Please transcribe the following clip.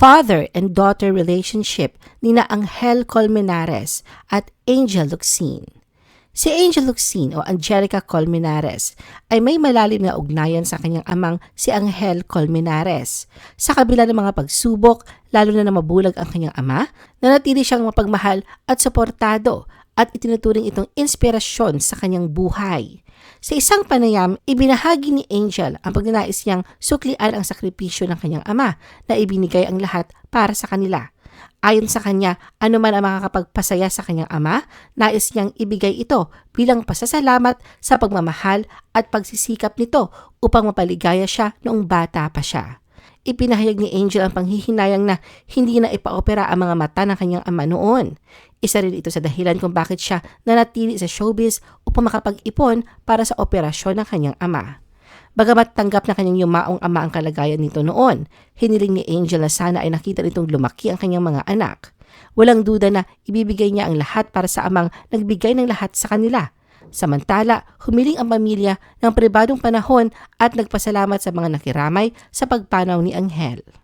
father and daughter relationship nina Angel Colmenares at Angel Locsin. Si Angel Locsin o Angelica Colmenares ay may malalim na ugnayan sa kanyang amang si Angel Colmenares. Sa kabila ng mga pagsubok, lalo na mabulag ang kanyang ama, nanatili siyang mapagmahal at suportado at itinuturing itong inspirasyon sa kanyang buhay. Sa isang panayam, ibinahagi ni Angel ang pagnanais niyang suklian ang sakripisyo ng kanyang ama na ibinigay ang lahat para sa kanila. Ayon sa kanya, anuman ang makakapagpasaya sa kanyang ama, nais niyang ibigay ito bilang pasasalamat sa pagmamahal at pagsisikap nito upang mapaligaya siya noong bata pa siya. Ipinahayag ni Angel ang panghihinayang na hindi na ipaopera ang mga mata ng kanyang ama noon. Isa rin ito sa dahilan kung bakit siya nanatili sa showbiz upang makapag-ipon para sa operasyon ng kanyang ama. Bagamat tanggap na kanyang yumaong ama ang kalagayan nito noon, hiniling ni Angel na sana ay nakita nitong lumaki ang kanyang mga anak. Walang duda na ibibigay niya ang lahat para sa amang nagbigay ng lahat sa kanila. Samantala, humiling ang pamilya ng pribadong panahon at nagpasalamat sa mga nakiramay sa pagpanaw ni Angel.